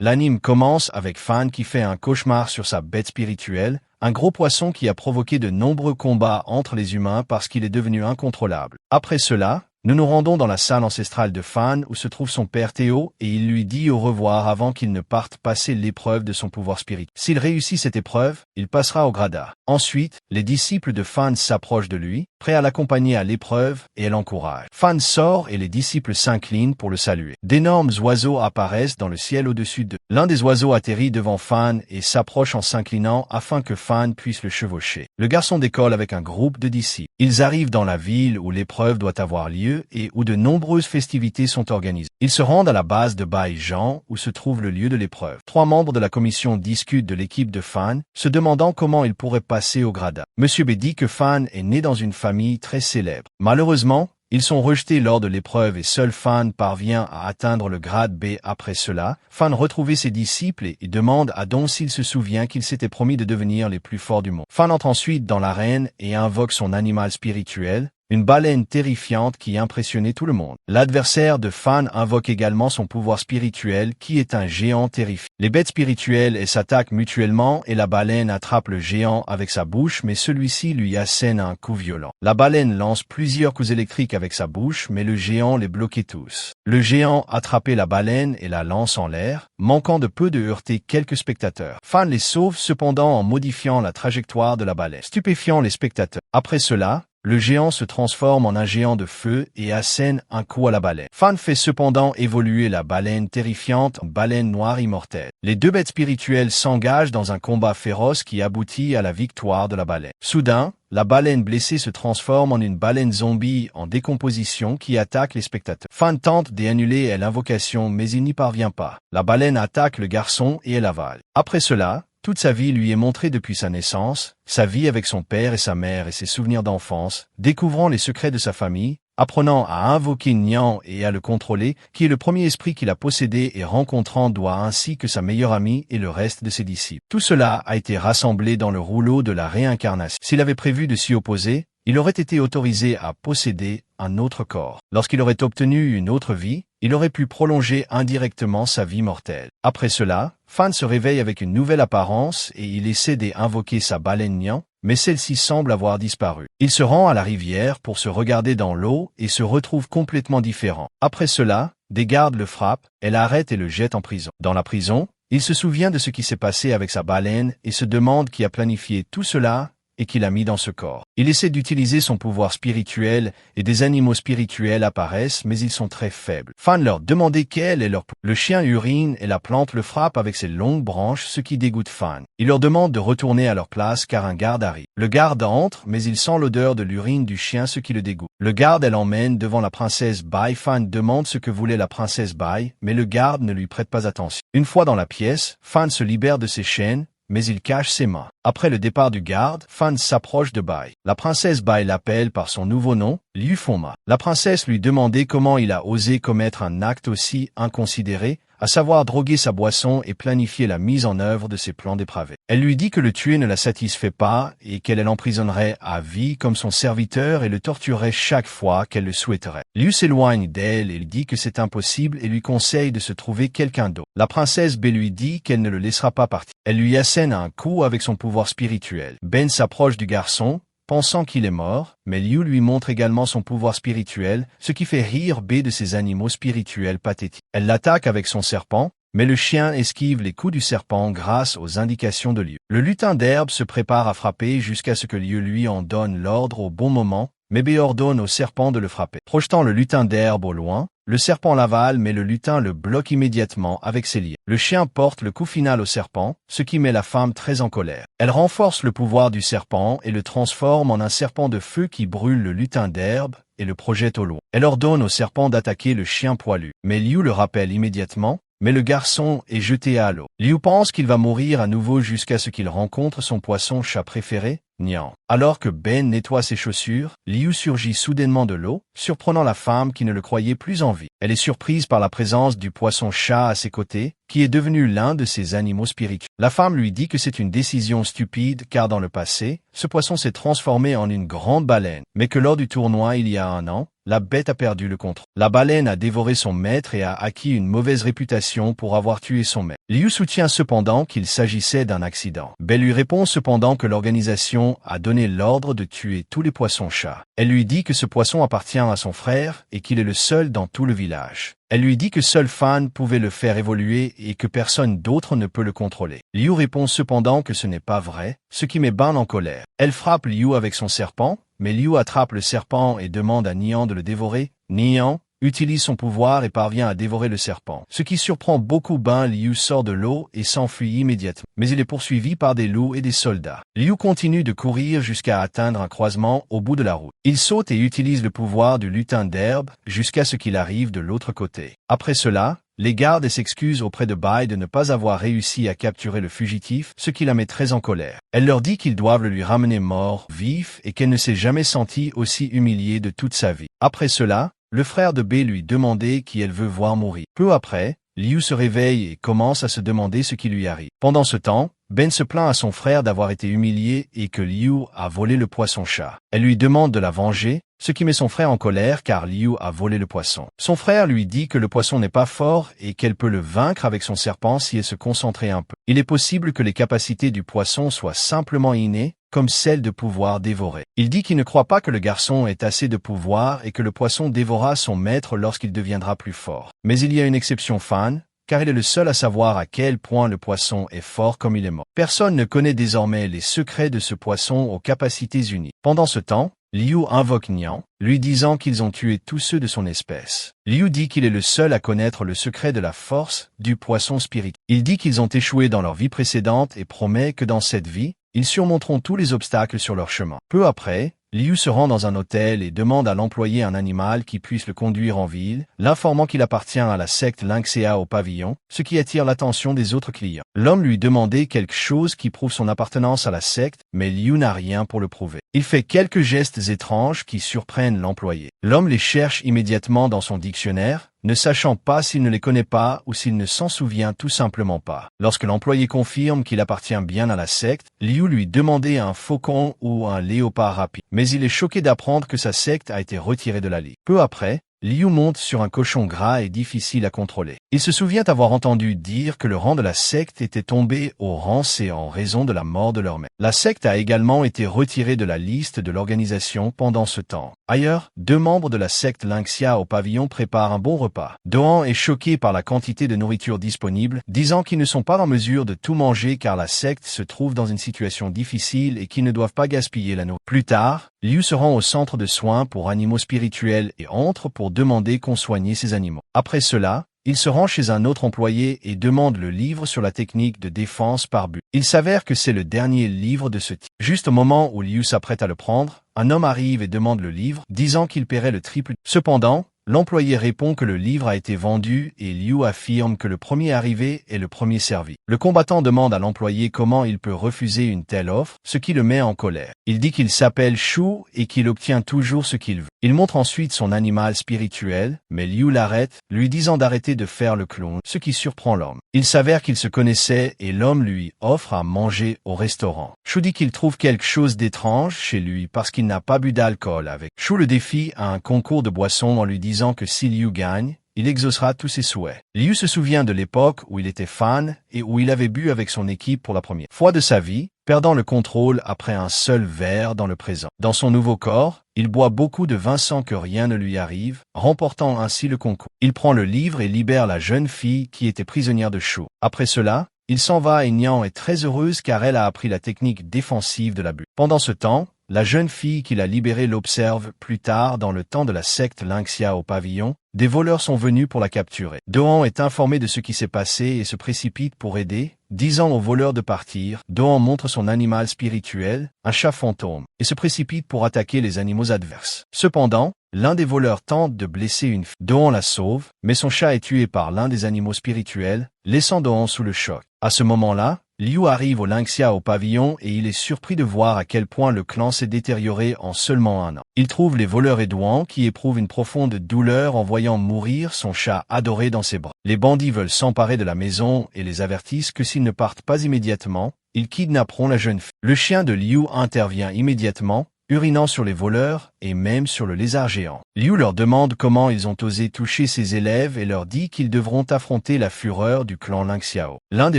L'anime commence avec Fan qui fait un cauchemar sur sa bête spirituelle, un gros poisson qui a provoqué de nombreux combats entre les humains parce qu'il est devenu incontrôlable. Après cela, nous nous rendons dans la salle ancestrale de Fan où se trouve son père Théo et il lui dit au revoir avant qu'il ne parte passer l'épreuve de son pouvoir spirituel. S'il réussit cette épreuve, il passera au Grada. Ensuite, les disciples de Fan s'approchent de lui, prêts à l'accompagner à l'épreuve et l'encouragent. Fan sort et les disciples s'inclinent pour le saluer. D'énormes oiseaux apparaissent dans le ciel au-dessus d'eux. L'un des oiseaux atterrit devant Fan et s'approche en s'inclinant afin que Fan puisse le chevaucher. Le garçon décolle avec un groupe de disciples. Ils arrivent dans la ville où l'épreuve doit avoir lieu et où de nombreuses festivités sont organisées. Ils se rendent à la base de Baï-Jean où se trouve le lieu de l'épreuve. 3 membres de la commission discutent de l'équipe de Fan, se demandant comment ils pourraient passer au Grada. Monsieur B dit que Fan est né dans une famille très célèbre. Malheureusement, ils sont rejetés lors de l'épreuve et seul Fan parvient à atteindre le grade B. Après cela, Fan retrouve ses disciples et demande à Don s'il se souvient qu'il s'était promis de devenir les plus forts du monde. Fan entre ensuite dans l'arène et invoque son animal spirituel, une baleine terrifiante qui impressionnait tout le monde. L'adversaire de Fan invoque également son pouvoir spirituel qui est un géant terrifiant. Les bêtes spirituelles s'attaquent mutuellement et la baleine attrape le géant avec sa bouche mais celui-ci lui assène un coup violent. La baleine lance plusieurs coups électriques avec sa bouche mais le géant les bloquait tous. Le géant attrapait la baleine et la lance en l'air, manquant de peu de heurter quelques spectateurs. Fan les sauve cependant en modifiant la trajectoire de la baleine, stupéfiant les spectateurs. Après cela, le géant se transforme en un géant de feu et assène un coup à la baleine. Fan fait cependant évoluer la baleine terrifiante en baleine noire immortelle. Les deux bêtes spirituelles s'engagent dans un combat féroce qui aboutit à la victoire de la baleine. Soudain, la baleine blessée se transforme en une baleine zombie en décomposition qui attaque les spectateurs. Fan tente d'annuler l'invocation mais il n'y parvient pas. La baleine attaque le garçon et elle avale. Après cela, toute sa vie lui est montrée depuis sa naissance, sa vie avec son père et sa mère et ses souvenirs d'enfance, découvrant les secrets de sa famille, apprenant à invoquer Nian et à le contrôler, qui est le premier esprit qu'il a possédé et rencontrant Doua ainsi que sa meilleure amie et le reste de ses disciples. Tout cela a été rassemblé dans le rouleau de la réincarnation. S'il avait prévu de s'y opposer, il aurait été autorisé à posséder un autre corps. Lorsqu'il aurait obtenu une autre vie, il aurait pu prolonger indirectement sa vie mortelle. Après cela, Fan se réveille avec une nouvelle apparence et il essaie d'invoquer sa baleine Nian, mais celle-ci semble avoir disparu. Il se rend à la rivière pour se regarder dans l'eau et se retrouve complètement différent. Après cela, des gardes le frappent, elle arrête et le jette en prison. Dans la prison, il se souvient de ce qui s'est passé avec sa baleine et se demande qui a planifié tout cela et qu'il a mis dans ce corps. Il essaie d'utiliser son pouvoir spirituel et des animaux spirituels apparaissent mais ils sont très faibles. Fan leur demande quel est leur pouvoir. Le chien urine et la plante le frappe avec ses longues branches ce qui dégoûte Fan. Il leur demande de retourner à leur place car un garde arrive. Le garde entre mais il sent l'odeur de l'urine du chien ce qui le dégoûte. Le garde l'emmène devant la princesse Bai. Fan demande ce que voulait la princesse Bai mais le garde ne lui prête pas attention. Une fois dans la pièce, Fan se libère de ses chaînes mais il cache ses mains. Après le départ du garde, Fan s'approche de Bai. La princesse Bai l'appelle par son nouveau nom, Liu Fengma. La princesse lui demandait comment il a osé commettre un acte aussi inconsidéré, à savoir droguer sa boisson et planifier la mise en œuvre de ses plans dépravés. Elle lui dit que le tuer ne la satisfait pas et qu'elle l'emprisonnerait à vie comme son serviteur et le torturerait chaque fois qu'elle le souhaiterait. Liu s'éloigne d'elle et lui dit que c'est impossible et lui conseille de se trouver quelqu'un d'autre. La princesse B lui dit qu'elle ne le laissera pas partir. Elle lui assène un coup avec son pouvoir spirituel. Ben s'approche du garçon, pensant qu'il est mort, mais Liu lui montre également son pouvoir spirituel, ce qui fait rire B de ses animaux spirituels pathétiques. Elle l'attaque avec son serpent, mais le chien esquive les coups du serpent grâce aux indications de Liu. Le lutin d'herbe se prépare à frapper jusqu'à ce que Liu lui en donne l'ordre au bon moment, mais B ordonne au serpent de le frapper. Projetant le lutin d'herbe au loin, le serpent l'avale mais le lutin le bloque immédiatement avec ses liens. Le chien porte le coup final au serpent, ce qui met la femme très en colère. Elle renforce le pouvoir du serpent et le transforme en un serpent de feu qui brûle le lutin d'herbe et le projette au loin. Elle ordonne au serpent d'attaquer le chien poilu, mais Liu le rappelle immédiatement, mais le garçon est jeté à l'eau. Liu pense qu'il va mourir à nouveau jusqu'à ce qu'il rencontre son poisson-chat préféré, Nian. Alors que Ben nettoie ses chaussures, Liu surgit soudainement de l'eau, surprenant la femme qui ne le croyait plus en vie. Elle est surprise par la présence du poisson-chat à ses côtés, qui est devenu l'un de ses animaux spirituels. La femme lui dit que c'est une décision stupide car dans le passé, ce poisson s'est transformé en une grande baleine, mais que lors du tournoi il y a 1 an, la bête a perdu le contrôle. La baleine a dévoré son maître et a acquis une mauvaise réputation pour avoir tué son maître. Liu soutient cependant qu'il s'agissait d'un accident. Ben lui répond cependant que l'organisation a donné l'ordre de tuer tous les poissons-chats. Elle lui dit que ce poisson appartient à son frère et qu'il est le seul dans tout le village. Elle lui dit que seul Fan pouvait le faire évoluer et que personne d'autre ne peut le contrôler. Liu répond cependant que ce n'est pas vrai, ce qui met Ben en colère. Elle frappe Liu avec son serpent, mais Liu attrape le serpent et demande à Nian de le dévorer. Nian utilise son pouvoir et parvient à dévorer le serpent. Ce qui surprend beaucoup Ben, Liu sort de l'eau et s'enfuit immédiatement. Mais il est poursuivi par des loups et des soldats. Liu continue de courir jusqu'à atteindre un croisement au bout de la route. Il saute et utilise le pouvoir du lutin d'herbe jusqu'à ce qu'il arrive de l'autre côté. Après cela, les gardes s'excusent auprès de Bai de ne pas avoir réussi à capturer le fugitif, ce qui la met très en colère. Elle leur dit qu'ils doivent le lui ramener mort, vif, et qu'elle ne s'est jamais sentie aussi humiliée de toute sa vie. Après cela, le frère de B lui demandait qui elle veut voir mourir. Peu après, Liu se réveille et commence à se demander ce qui lui arrive. Pendant ce temps, Ben se plaint à son frère d'avoir été humilié et que Liu a volé le poisson-chat. Elle lui demande de la venger, ce qui met son frère en colère car Liu a volé le poisson. Son frère lui dit que le poisson n'est pas fort et qu'elle peut le vaincre avec son serpent si elle se concentrait un peu. Il est possible que les capacités du poisson soient simplement innées, comme celle de pouvoir dévorer. Il dit qu'il ne croit pas que le garçon ait assez de pouvoir et que le poisson dévorera son maître lorsqu'il deviendra plus fort. Mais il y a une exception Fan, car il est le seul à savoir à quel point le poisson est fort comme il est mort. Personne ne connaît désormais les secrets de ce poisson aux capacités unies. Pendant ce temps, Liu invoque Nian, lui disant qu'ils ont tué tous ceux de son espèce. Liu dit qu'il est le seul à connaître le secret de la force du poisson spirituel. Il dit qu'ils ont échoué dans leur vie précédente et promet que dans cette vie, ils surmonteront tous les obstacles sur leur chemin. Peu après, Liu se rend dans un hôtel et demande à l'employé un animal qui puisse le conduire en ville, l'informant qu'il appartient à la secte Lynxia au pavillon, ce qui attire l'attention des autres clients. L'homme lui demandait quelque chose qui prouve son appartenance à la secte, mais Liu n'a rien pour le prouver. Il fait quelques gestes étranges qui surprennent l'employé. L'homme les cherche immédiatement dans son dictionnaire, ne sachant pas s'il ne les connaît pas ou s'il ne s'en souvient tout simplement pas. Lorsque l'employé confirme qu'il appartient bien à la secte, Liu lui demandait un faucon ou un léopard rapide. Mais il est choqué d'apprendre que sa secte a été retirée de la liste. Peu après, Liu monte sur un cochon gras et difficile à contrôler. Il se souvient avoir entendu dire que le rang de la secte était tombé au rang C en raison de la mort de leur maître. La secte a également été retirée de la liste de l'organisation pendant ce temps. Ailleurs, 2 membres de la secte Lynxia au pavillon préparent un bon repas. Doan est choqué par la quantité de nourriture disponible, disant qu'ils ne sont pas en mesure de tout manger car la secte se trouve dans une situation difficile et qu'ils ne doivent pas gaspiller la nourriture. Plus tard, Liu se rend au centre de soins pour animaux spirituels et entre pour demander qu'on soigne ses animaux. Après cela, il se rend chez un autre employé et demande le livre sur la technique de défense par but. Il s'avère que c'est le dernier livre de ce type. Juste au moment où Liu s'apprête à le prendre, un homme arrive et demande le livre, disant qu'il paierait le triple. Cependant, l'employé répond que le livre a été vendu et Liu affirme que le premier arrivé est le premier servi. Le combattant demande à l'employé comment il peut refuser une telle offre, ce qui le met en colère. Il dit qu'il s'appelle Shu et qu'il obtient toujours ce qu'il veut. Il montre ensuite son animal spirituel, mais Liu l'arrête, lui disant d'arrêter de faire le clown, ce qui surprend l'homme. Il s'avère qu'ils se connaissaient et l'homme lui offre à manger au restaurant. Shu dit qu'il trouve quelque chose d'étrange chez lui parce qu'il n'a pas bu d'alcool avec. Shu le défie à un concours de boissons en lui disant que si Liu gagne, il exaucera tous ses souhaits. Liu se souvient de l'époque où il était fan et où il avait bu avec son équipe pour la première fois de sa vie, perdant le contrôle après un seul verre dans le présent. Dans son nouveau corps, il boit beaucoup de vin sans que rien ne lui arrive, remportant ainsi le concours. Il prend le livre et libère la jeune fille qui était prisonnière de Shu. Après cela, il s'en va et Nian est très heureuse car elle a appris la technique défensive de la bulle. Pendant ce temps, la jeune fille qu'il a libérée l'observe plus tard dans le temps de la secte Lynxia au pavillon. Des voleurs sont venus pour la capturer. Doan est informé de ce qui s'est passé et se précipite pour aider, disant aux voleurs de partir. Doan montre son animal spirituel, un chat fantôme, et se précipite pour attaquer les animaux adverses. Cependant, l'un des voleurs tente de blesser une fille. Doan la sauve, mais son chat est tué par l'un des animaux spirituels, laissant Doan sous le choc. À ce moment-là, Liu arrive au Lingxia au pavillon et il est surpris de voir à quel point le clan s'est détérioré en seulement un an. Il trouve les voleurs et Duan qui éprouvent une profonde douleur en voyant mourir son chat adoré dans ses bras. Les bandits veulent s'emparer de la maison et les avertissent que s'ils ne partent pas immédiatement, ils kidnapperont la jeune fille. Le chien de Liu intervient immédiatement, urinant sur les voleurs et même sur le lézard géant. Liu leur demande comment ils ont osé toucher ses élèves et leur dit qu'ils devront affronter la fureur du clan Lingxiao. L'un des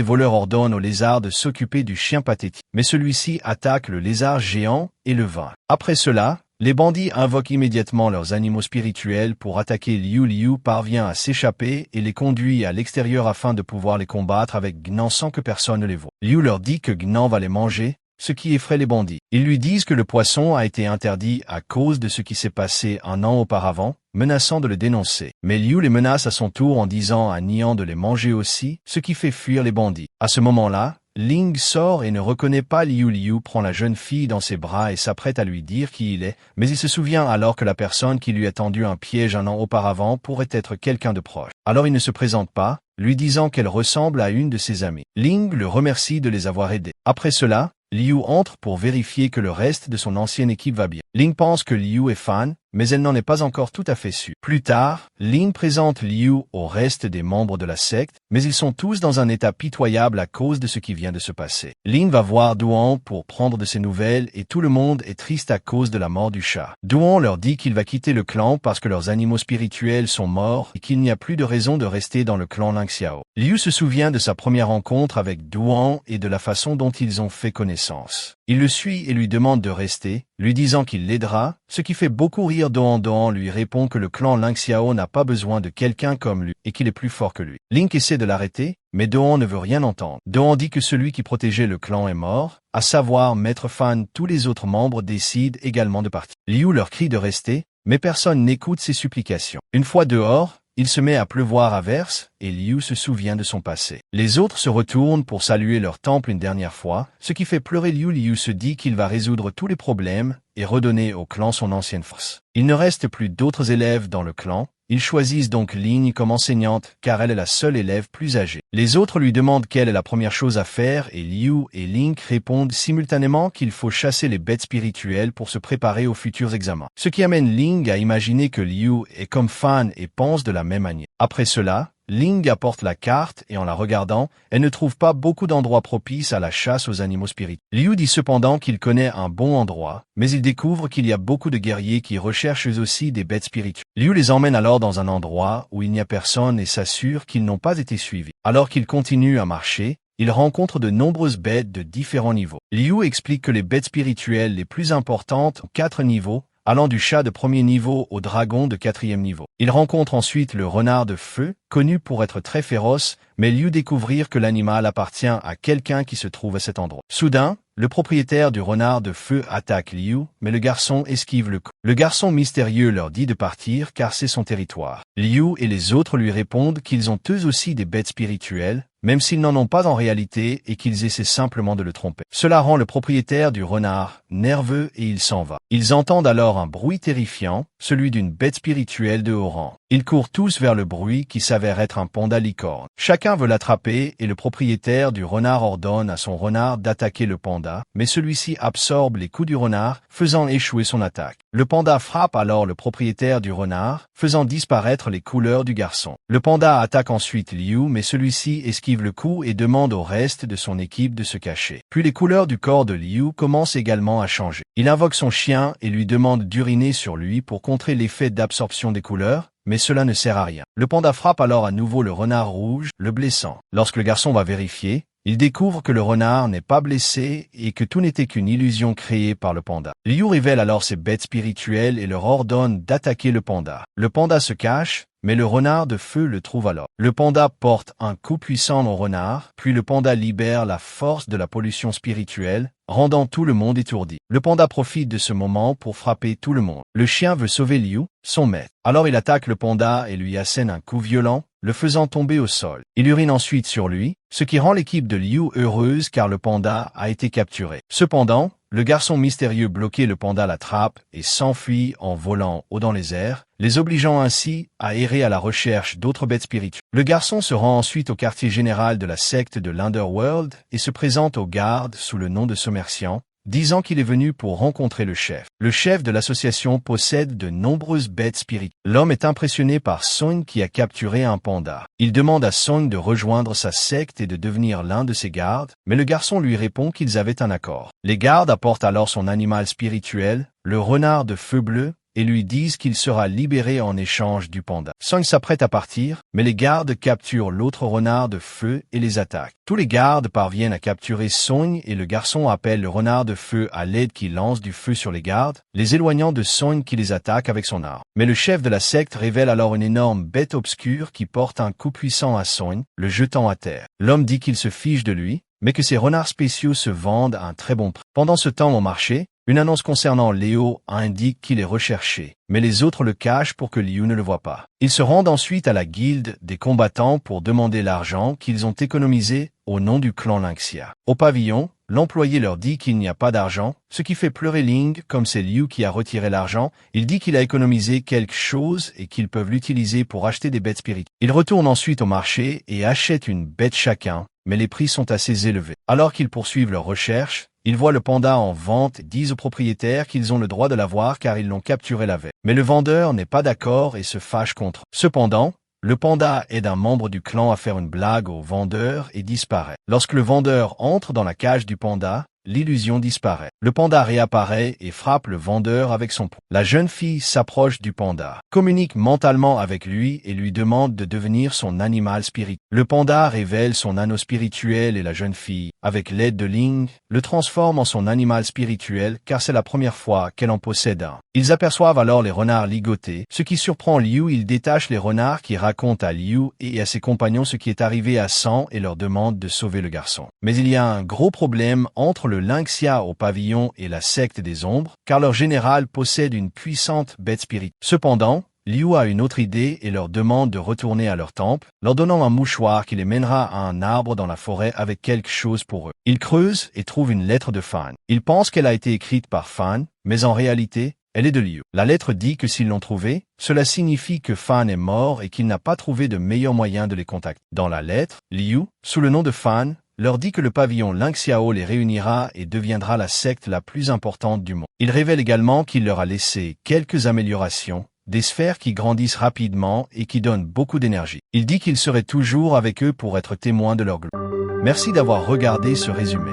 voleurs ordonne au lézard de s'occuper du chien pathétique, mais celui-ci attaque le lézard géant et le vainc. Après cela, les bandits invoquent immédiatement leurs animaux spirituels pour attaquer Liu. Liu parvient à s'échapper et les conduit à l'extérieur afin de pouvoir les combattre avec Gnan sans que personne ne les voie. Liu leur dit que Gnan va les manger, ce qui effraie les bandits. Ils lui disent que le poisson a été interdit à cause de ce qui s'est passé un an auparavant, menaçant de le dénoncer. Mais Liu les menace à son tour en disant à Nian de les manger aussi, ce qui fait fuir les bandits. À ce moment-là, Ling sort et ne reconnaît pas Liu. Liu prend la jeune fille dans ses bras et s'apprête à lui dire qui il est, mais il se souvient alors que la personne qui lui a tendu un piège un an auparavant pourrait être quelqu'un de proche. Alors il ne se présente pas, lui disant qu'elle ressemble à une de ses amies. Ling le remercie de les avoir aidés. Après cela, Liu entre pour vérifier que le reste de son ancienne équipe va bien. Ling pense que Liu est fan, mais elle n'en est pas encore tout à fait sûre. Plus tard, Ling présente Liu au reste des membres de la secte, mais ils sont tous dans un état pitoyable à cause de ce qui vient de se passer. Ling va voir Duan pour prendre de ses nouvelles et tout le monde est triste à cause de la mort du chat. Duan leur dit qu'il va quitter le clan parce que leurs animaux spirituels sont morts et qu'il n'y a plus de raison de rester dans le clan Lingxiao. Liu se souvient de sa première rencontre avec Duan et de la façon dont ils ont fait connaissance. Il le suit et lui demande de rester, lui disant qu'il l'aidera, ce qui fait beaucoup rire Duan. Duan lui répond que le clan Lingxiao n'a pas besoin de quelqu'un comme lui et qu'il est plus fort que lui. Link essaie de l'arrêter, mais Duan ne veut rien entendre. Duan dit que celui qui protégeait le clan est mort, à savoir Maître Fan. Tous les autres membres décident également de partir. Liu leur crie de rester, mais personne n'écoute ses supplications. Une fois dehors, il se met à pleuvoir à verse, et Liu se souvient de son passé. Les autres se retournent pour saluer leur temple une dernière fois, ce qui fait pleurer Liu. Liu se dit qu'il va résoudre tous les problèmes et redonner au clan son ancienne force. Il ne reste plus d'autres élèves dans le clan. Ils choisissent donc Ling comme enseignante car elle est la seule élève plus âgée. Les autres lui demandent quelle est la première chose à faire et Liu et Link répondent simultanément qu'il faut chasser les bêtes spirituelles pour se préparer aux futurs examens. Ce qui amène Ling à imaginer que Liu est comme Fan et pense de la même manière. Après cela, Ling apporte la carte et en la regardant, elle ne trouve pas beaucoup d'endroits propices à la chasse aux animaux spirituels. Liu dit cependant qu'il connaît un bon endroit, mais il découvre qu'il y a beaucoup de guerriers qui recherchent eux aussi des bêtes spirituelles. Liu les emmène alors dans un endroit où il n'y a personne et s'assure qu'ils n'ont pas été suivis. Alors qu'ils continuent à marcher, il rencontre de nombreuses bêtes de différents niveaux. Liu explique que les bêtes spirituelles les plus importantes ont 4 niveaux, allant du chat de premier niveau au dragon de 4e niveau. Il rencontre ensuite le renard de feu, connu pour être très féroce, mais Liu découvrir que l'animal appartient à quelqu'un qui se trouve à cet endroit. Soudain, le propriétaire du renard de feu attaque Liu, mais le garçon esquive le coup. Le garçon mystérieux leur dit de partir car c'est son territoire. Liu et les autres lui répondent qu'ils ont eux aussi des bêtes spirituelles, même s'ils n'en ont pas en réalité et qu'ils essaient simplement de le tromper. Cela rend le propriétaire du renard nerveux et il s'en va. Ils entendent alors un bruit terrifiant, celui d'une bête spirituelle de haut rang. Ils courent tous vers le bruit qui s'avère être un panda licorne. Chacun veut l'attraper et le propriétaire du renard ordonne à son renard d'attaquer le panda, mais celui-ci absorbe les coups du renard, faisant échouer son attaque. Le panda frappe alors le propriétaire du renard, faisant disparaître les couleurs du garçon. Le panda attaque ensuite Liu, mais celui-ci esquive le coup et demande au reste de son équipe de se cacher. Puis les couleurs du corps de Liu commencent également à changer. Il invoque son chien et lui demande d'uriner sur lui pour contrer l'effet d'absorption des couleurs, mais cela ne sert à rien. Le panda frappe alors à nouveau le renard rouge, le blessant. Lorsque le garçon va vérifier, il découvre que le renard n'est pas blessé et que tout n'était qu'une illusion créée par le panda. Liu révèle alors ses bêtes spirituelles et leur ordonne d'attaquer le panda. Le panda se cache, mais le renard de feu le trouve alors. Le panda porte un coup puissant au renard, puis le panda libère la force de la pollution spirituelle, rendant tout le monde étourdi. Le panda profite de ce moment pour frapper tout le monde. Le chien veut sauver Liu, son maître. Alors il attaque le panda et lui assène un coup violent, le faisant tomber au sol. Il urine ensuite sur lui, ce qui rend l'équipe de Liu heureuse car le panda a été capturé. Cependant, le garçon mystérieux bloqué le panda l'attrape et s'enfuit en volant haut dans les airs, les obligeant ainsi à errer à la recherche d'autres bêtes spirituelles. Le garçon se rend ensuite au quartier général de la secte de l'Underworld et se présente aux gardes sous le nom de Sommercian, disant qu'il est venu pour rencontrer le chef. Le chef de l'association possède de nombreuses bêtes spirituelles. L'homme est impressionné par Song qui a capturé un panda. Il demande à Song de rejoindre sa secte et de devenir l'un de ses gardes, mais le garçon lui répond qu'ils avaient un accord. Les gardes apportent alors son animal spirituel, le renard de feu bleu, et lui disent qu'il sera libéré en échange du panda. Song s'apprête à partir, mais les gardes capturent l'autre renard de feu et les attaquent. Tous les gardes parviennent à capturer Song et le garçon appelle le renard de feu à l'aide qui lance du feu sur les gardes, les éloignant de Song qui les attaque avec son arme. Mais le chef de la secte révèle alors une énorme bête obscure qui porte un coup puissant à Song, le jetant à terre. L'homme dit qu'il se fiche de lui, mais que ces renards spéciaux se vendent à un très bon prix. Pendant ce temps au marché, une annonce concernant Léo indique qu'il est recherché, mais les autres le cachent pour que Liu ne le voie pas. Ils se rendent ensuite à la guilde des combattants pour demander l'argent qu'ils ont économisé au nom du clan Lynxia. Au pavillon, l'employé leur dit qu'il n'y a pas d'argent, ce qui fait pleurer Ling comme c'est Liu qui a retiré l'argent. Il dit qu'il a économisé quelque chose et qu'ils peuvent l'utiliser pour acheter des bêtes spirituelles. Ils retournent ensuite au marché et achètent une bête chacun, mais les prix sont assez élevés. Alors qu'ils poursuivent leurs recherches, ils voient le panda en vente et disent au propriétaire qu'ils ont le droit de l'avoir car ils l'ont capturé la veille. Mais le vendeur n'est pas d'accord et se fâche contre eux. Cependant, le panda aide un membre du clan à faire une blague au vendeur et disparaît. Lorsque le vendeur entre dans la cage du panda, l'illusion disparaît. Le panda réapparaît et frappe le vendeur avec son poing. La jeune fille s'approche du panda, communique mentalement avec lui et lui demande de devenir son animal spirituel. Le panda révèle son anneau spirituel et la jeune fille, avec l'aide de Ling, le transforme en son animal spirituel car c'est la première fois qu'elle en possède un. Ils aperçoivent alors les renards ligotés, ce qui surprend Liu. Il détache les renards qui racontent à Liu et à ses compagnons ce qui est arrivé à San et leur demande de sauver le garçon. Mais il y a un gros problème entre le Lynxia au pavillon et la secte des ombres, car leur général possède une puissante bête spirituelle. Cependant, Liu a une autre idée et leur demande de retourner à leur temple, leur donnant un mouchoir qui les mènera à un arbre dans la forêt avec quelque chose pour eux. Ils creusent et trouvent une lettre de Fan. Ils pensent qu'elle a été écrite par Fan, mais en réalité, elle est de Liu. La lettre dit que s'ils l'ont trouvée, cela signifie que Fan est mort et qu'il n'a pas trouvé de meilleur moyen de les contacter. Dans la lettre, Liu, sous le nom de Fan, leur dit que le pavillon Lynxiao les réunira et deviendra la secte la plus importante du monde. Il révèle également qu'il leur a laissé quelques améliorations, des sphères qui grandissent rapidement et qui donnent beaucoup d'énergie. Il dit qu'il serait toujours avec eux pour être témoin de leur gloire. Merci d'avoir regardé ce résumé.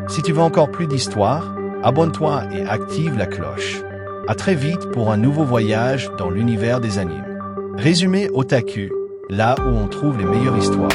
Si tu veux encore plus d'histoires, abonne-toi et active la cloche. À très vite pour un nouveau voyage dans l'univers des animes. Résumé Otaku, là où on trouve les meilleures histoires.